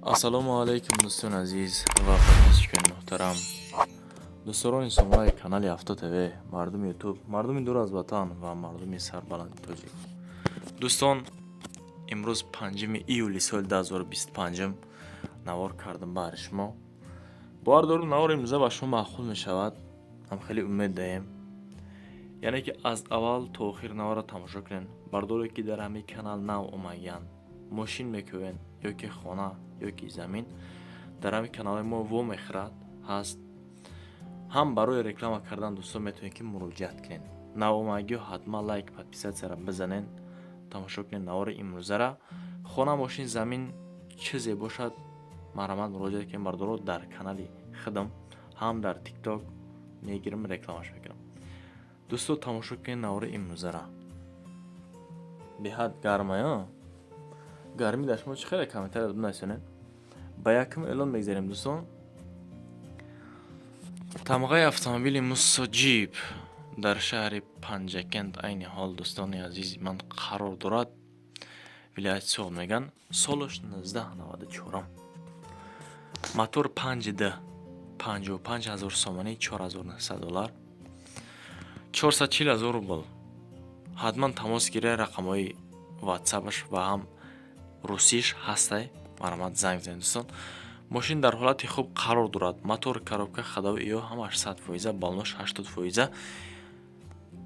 ассалому алайкум дӯстон азиз ва подписчикони муҳтарам, дӯстдорони сомонаи канали Авто ТВ, мардуми ютуб, мардуми дур аз ватан ва мардуми сарбаланди тоҷик. дӯстон, имрӯз 5 июли соли 2025 навор кардам баҳри шумо. бовар дорум навори имрӯза ба шумо маъқул мешавад. ҳам хеле умед даем, яъне ки аз аввал то охир наворро тамошо кунен. бардоре ки дар ҳамин канал нав омадиянд, мошин мекӯбен ё ки хона ё ки замин, дар ҳамин канали мо во мехӯрад ҳаст. ҳам барои реклама кардан дӯстон метавонед ки муроҷиат кунед. Нав омадагиҳо ҳатман лайк, подписатсияро бизанен, тамошо кунед навори имрӯзара. хона, мошин, замин чизе бошад, марҳамат муроҷиат кунед. бардоро дар канали худам ҳам дар тикток мегирам, рекламаш мекунам. дӯстон тамошо кунед навори имрӯзара. беҳад гарма ё? гармӣ дар шумо чӣ хеле комментария дода насонед. ба якум эълон мегзарем дӯстон. тамғаи автомобили мусоҷиб дар шаҳри Панҷакент айни ҳол дӯстони азизи ман қарор дорад. вилояти Соғд меган солаш 1994. мотор 5D 55000 сомонӣ, 4900 доллар, 440000 рубл. ҳатман тамос гирай, рақамҳои ватсапаш ва ҳам русиш ҳастай, марҳамат занг занед дӯстон. мошин дар ҳолати хуб қарор дорад. мотор, коробка, ходовӣ ё ҳам 800%, балнош 80%.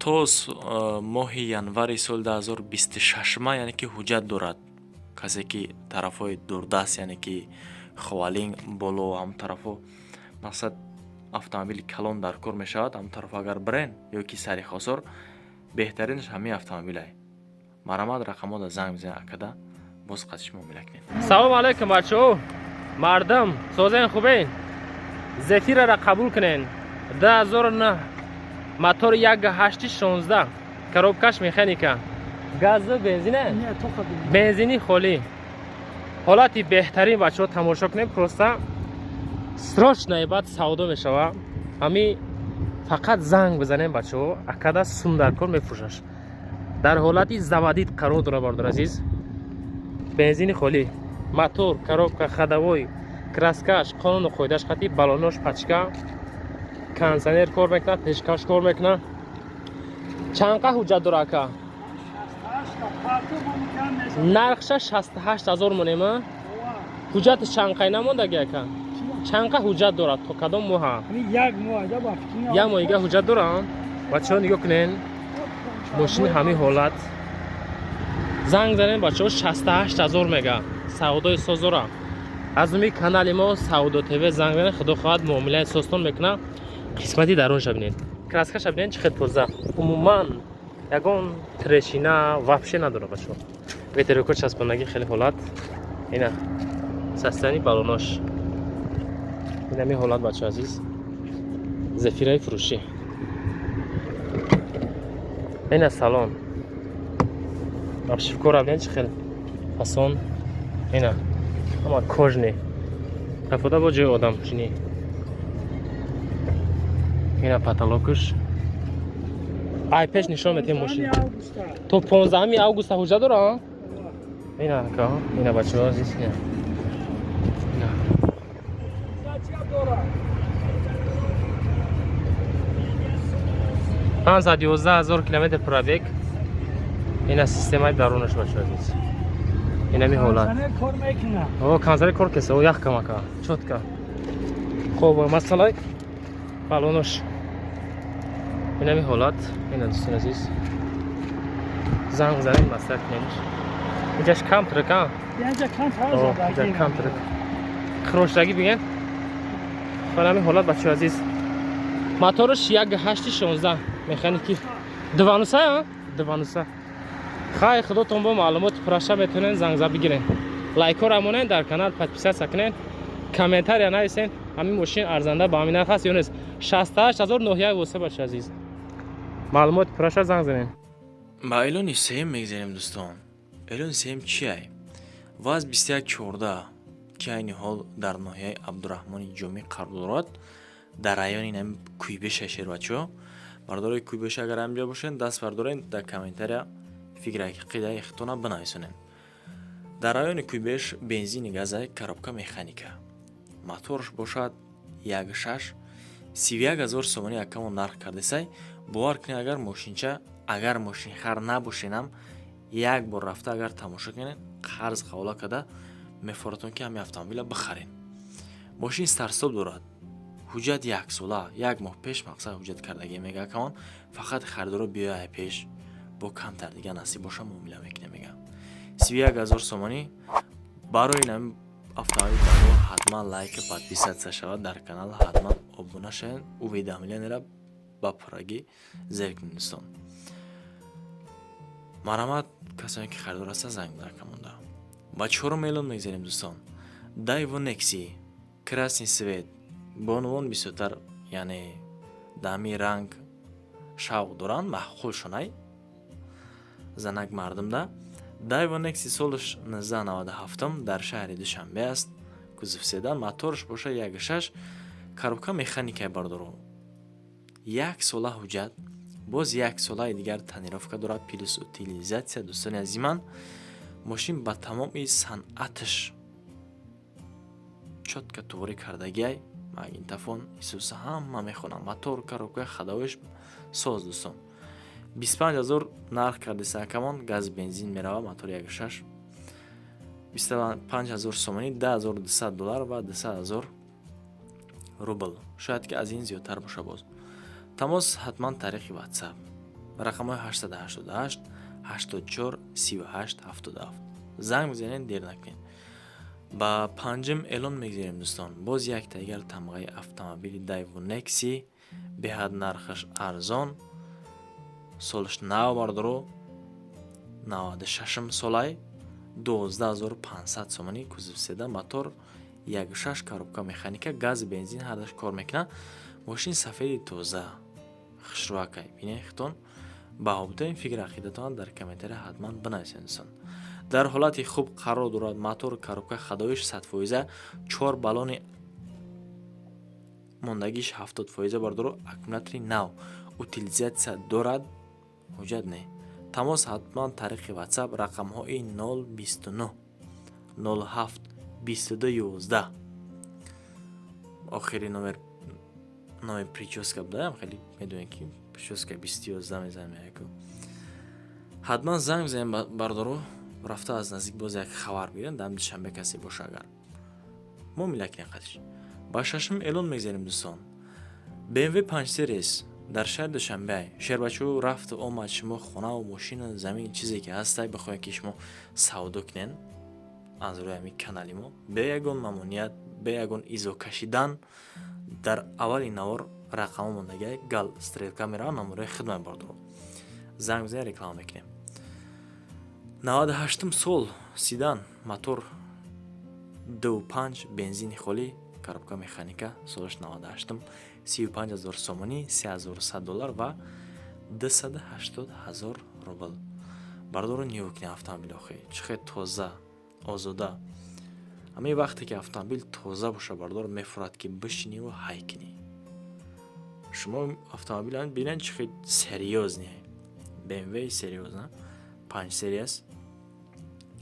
то моҳи январи соли 2026 яъне ки ҳуҷҷат дорад. касе ки тарафҳои дурдаст, яъне ки хвалин боло ҳам тарафҳо мақсад автомобили калон дар кор мешавад, ҳам тараф агар бирен ё ки сари хосор, беҳтаринаш ҳамин автомобилай. марҳамат рақамҳода занг бизанед акада боз қатиш муомила кунед. салому алайкум бачаҳо, мардам созен хубен, зефирара қабул кунен. 2009 мотор 1.816, коробкаш механика, газу бензине? Не, только бензини холӣ. ҳолати беҳтарин бачаҳо тамошо кунем. просто срочно баъд савдо мешава. ҳами фақат занг бизанем бачаҳо, акада сум дар кор мефурӯшаш. дар ҳолати завадид қарор дора бардор азиз. бензини холӣ, мотор, коробка, ходовой, краскаш, қонуну қоидааш хати, балонош, пачка, кондиционер кор мекунад, пешкаш кор мекунад. чанқа ҳуҷҷат дора ака? нархша 68000 монема. ҳуҷҷати чанқай намондаги ака? чанқа ҳуҷҷат дорад то кадом моҳа? як моҳига ҳуҷҷат дорад. бачаҳо нигоҳ кунен, мошини ҳамин ҳолат. занг занен бачаҳо, 68000 мега савдои созора. аз уми канали мо Савдо ТВ занг занен, худо хоҳад муомилаи состон мекуна. қисмати дарунша бинед, краскаша бинед чӣ хел тоза. умуман ягон трешина вообще надора бачаҳо. ветерокот часпондагӣ хеле ҳолат. ина састани балонош, ин ҳамин ҳолат бачаҳо азиз. зефираи фурӯшӣ, ина салон обшивкора бинед чӣ хел фасон. ина ҳама кожни рафода бо ҷои одам чини. ина потолокуш. ай пеш нишон метем мошин то 15 августа ҳуҷҷат дора. ина ака, ина бачаҳо азиз, ина 111000 километр пробег. ина системаи дарунаш бачаҳо азиз. ина ми ҳолат. о канзаре кор кеса, о ях камака чотка. хоб масъалаи балонош, ина ми ҳолат. ина дӯстон азиз, занг занед масъала кунед. инҷаш кам трак а? инҷа кам трак. хирошдагӣ бигем. ин ҳамин ҳолат бачаҳо азиз. мотораш 1.816 механики 2.0 а? 2.0. хай худотон бо маълумоти пураша метавонед зангза бигирен. лайкора монен, дар канал подписатсия кунед, комментария нависен. ҳамин мошин арзанда ба ҳамин нарх аст ё нест? 68918 бачаҳо азиз. маълумоти пураша занг занед. ба эълони сеюм мегзарем дӯстон. эълони сеюм чиай? ваз 2114 ки айни ҳол дар ноҳияи Абдураҳмони Ҷомӣ қарор дорад, дар райони нами Кӯйбеша шер бачаҳо. бардори Кӯйбеша агар ҳамҷо бошен, даст бардорен, дар комментария фикри ақидаи худтона бинависонед. дар райони кӯйбеш бензини газай коробка механика. Моторш бошад 1.6 31 000 сомонӣ якамон нарх кардесай. бовар кунед агар мошинча агар мошинхар набошенам як бор рафта агар тамошо кунед қарз қавла када мефоратон ки ҳамин автомобила бихарен. мошин старстоб дорад. ҳуҷҷат 1 сола 1 моҳ пеш мақсад ҳуҷҷат кардагӣ мега акамон фақат харидоро биёяй пеш бо камтар дига насиб боша муомила мекунем мега 31 000 сомонӣ. барои ин автомобил баро ҳатман лайк подписатсия шавад дар канал ҳатман обуна шавед уведомиянера ба пуррагӣ зер кунед дӯстон. марамат касоне ки харидор ҳаста занг даркамонда. ба 4 миллион мегзарем дӯстон. Daewoo Nexi красни свет бо унвон бисёртар, яъне дами ранг шавқ доранд, маъқулшонай занак мардумда. Daewoo Nexi солаш 1997 дар шаҳри Душанбе аст. кузов седан, моторш боша 1.6 коробка механикаи бардоро. 1 сола ҳуҷҷат, боз 1 солаи дигар танировка дорад плюс утилизатсия. дӯстони азиман, мошин ба тамоми санъаташ чотка тувори кардагиай магнитофон исуса ҳама мехонам. мотор, коробка, ходовиш соз дӯстон. 25 000 нарх кардиса акамон. газ бензин мерава. мотор 1.6 25 000 сомонӣ, $10,200 ва 200 000 рубл. шояд ки аз ин зиёдтар боша. боз тамос ҳатман тариқи WhatsApp. рақамҳои 888 84 38 77. занг бизанед, дер накунед. ба панҷум эълон мегзарем дӯстон. боз як дигар тамғаи автомобили Daewoo Nexi беҳад нархаш арзон. солаш нав бардоро 96 солай 12500 сомонӣ. кузов седан, мотор 1.6 коробка механика, газ бензин ҳардаш кор мекунад. мошин сафеди тоза хушрӯакай бине хитон. баҳобитаин фикр ақидатон дар комментария ҳатман бинависед дӯстон. дар ҳолати хуб қарор дорад. мотор, коробка, ходовиш 100%, 4 баллони мондагиш 70% бардоро, аккумулятори нав, утилизатсия дорад. ҳуҷҷат не. тамос ҳатман тариқи WhatsApp. рақамҳои 029 07 22 11. охири номер прическа будаям. хеле медонем ки прическа 2011 мезанем яку. ҳатман занг бизанем бардоро рафта аз наздик боз як хабар бигирен. дам душанбе касе боша агар муомила кунем қадиш. ба 6 эълон мегзарем дӯстон. BMW 5 Series дар шаҳри Душанбе. шербачӯ рафту омад шумо хонаву мошину замин чизе ки ҳастай бихоҳед ки шумо савдо кунед аз рӯи ҳамин канали мо бе ягон мамнуият, бе ягон изо кашидан дар аввали навор рақамо мондагиай гал стрелка мерава мамурият хидмат бардоро. занг бизанед, реклама мекунем. 98 сол седан, мотор 2.5 бензини холӣ, коробка механика, солаш 98, 35 000 сомонӣ, $3100 ва 280 000 рубл. бардоро ниё кунед автомобил. охи чихе тоза, озода. ҳамин вақте ки автомобил тоза боша бардор мефурад ки бишиниву ҳай кунӣ. шумо автомобилан бинед чихе серьёзне. BMW серьёзна 5 Series.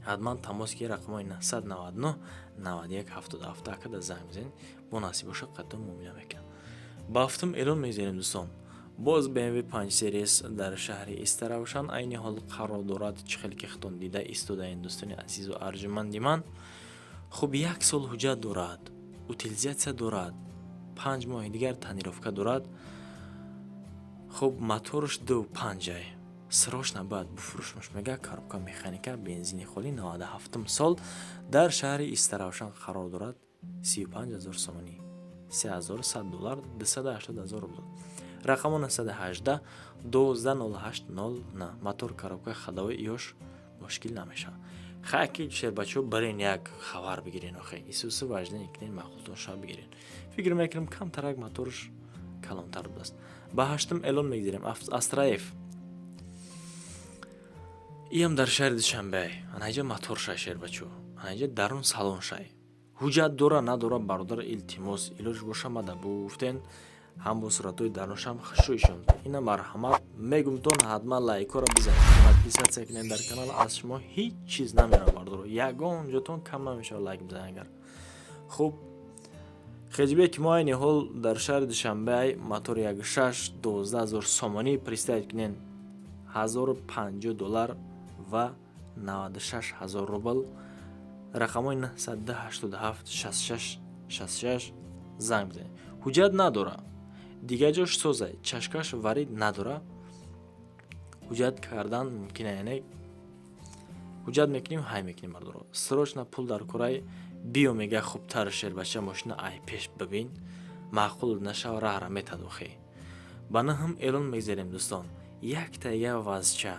ҳатман тамос ки рақамҳои 999 91 77 акада занг бизанед. бо насиб боша қаттон муомила мекунам. ба 7 эълон мегзарем дӯстон. боз BMW 5 Series дар шаҳри Истаравшан айни ҳол қарор дорад. чихел ки хитон дида истодаен дӯстони азизу арҷуманди ман. хуб 1 сол ҳуҷҷат дорад, утилизатсия дорад, 5 моҳи дигар танировка дорад. хуб моторш 2.5 сирош набояд буфурӯшмаш мега. коробка механика, бензини холӣ, 97 сол дар шаҳри Истаравшан қарор дорад. 35 000 сомонӣ, $3100, 280 000 рубл. рақамо 918 12 08 09. мотор, коробка, ходовой ёш мушкил намешавад. хайки шербачӯ барин як хабар бигирен. охе исуси важне кунен, маъқултон шав бигирен. фикр мекунам камтарак моторш калонтар будааст. ба 8 эълон мегзарем. Астраев иам дар шаҳри Душанбе. анаҷа мотор шай шербачӯ, анаҷа дарун салон шай. ҳуҷҷат дора надора бародар илтимос илоҷ боша мада буфтен. ҳам бо суратҳои дарунашам хушрӯйшон. Ина марҳамат мегумтон ҳатман лайкора бизанед, подписатсия кунед дар канал. Аз шумо ҳеҷ чиз намерам бардоро, ягон ҷотон кам намешавад лайк бизанед. Агар хуб хеҷибе ки мо айни ҳол дар шаҳри Душанбе мотор 1.6 12000 сомонӣ пристаид кунен $1050 ва 96000 рубл. рақамои 910 87 66 66 занг бизанед. ҳуҷҷат надора, дигар ҷош созай, чашкаш варид надора. ҳуҷҷат кардан мумкин аст, яъне ҳуҷҷат мекунем, ҳай мекунем мардоро. Срочно пул дар кораи биё мега хубтар шербача машина ай пеш бибин, маъқул нашава раҳра метадохӣ. Бана ҳам эълон мегзарем дӯстон. Як тайга вазча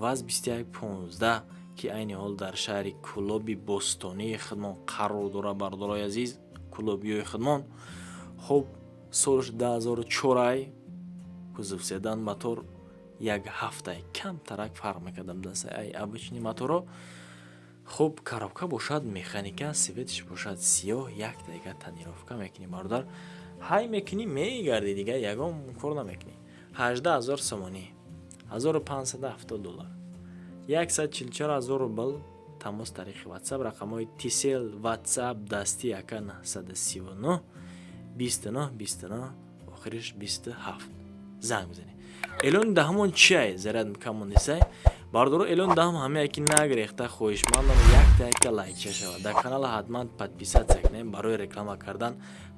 ваз 2115 ки айни ҳол дар шаҳри Кулоби Бостонии Хидмон қарор дора. Бардорои азиз, Кулобиёи Хидмон. хуб солш 2004 ай кузов седан мотор як ҳафтай кам тарак фарқ мекардам даста ай обычни моторо. хуб коробка бошад механика, светиш бошад сиёҳ, як тайга тонировка мекунӣ бародар, ҳай мекунӣ мегарди дига, ягон кор намекунӣ. 18000 сомонӣ, $1570, 144000 рубл. тамос тариқи WhatsApp, рақамҳои TCL WhatsApp дасти ака 939 29 29 охириш 27 занг бизанед. эълони даҳумон чи ай заряд мукаммонисай бардоро. эълони даҳум ҳамеяе ки нагрехта хоҳишмандам як тайка лайкча шавад. дар канала ҳатман подписатсия кунем барои реклама кардан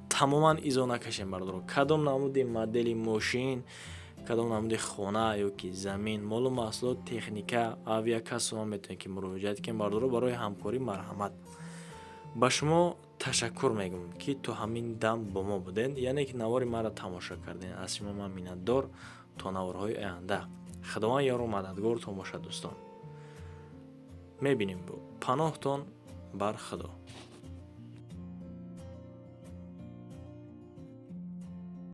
тамоман изо накашем бардоро. кадом намуди модели мошин, кадом намуди хона ёки замин, молу маҳсулот, техника, авиакасома метавонед ки муроҷиат кунед бардоро. барои ҳамкорӣ марҳамат. ба шумо ташаккур мегӯям ки то ҳамин дам бо мо будед, яъне ки навори маро тамошо кардед. аз шумо ман миннатдор. то наворҳои оянда худованд ёру мададгортон бошад дӯстон. мебинем бо паноҳтон бар худо.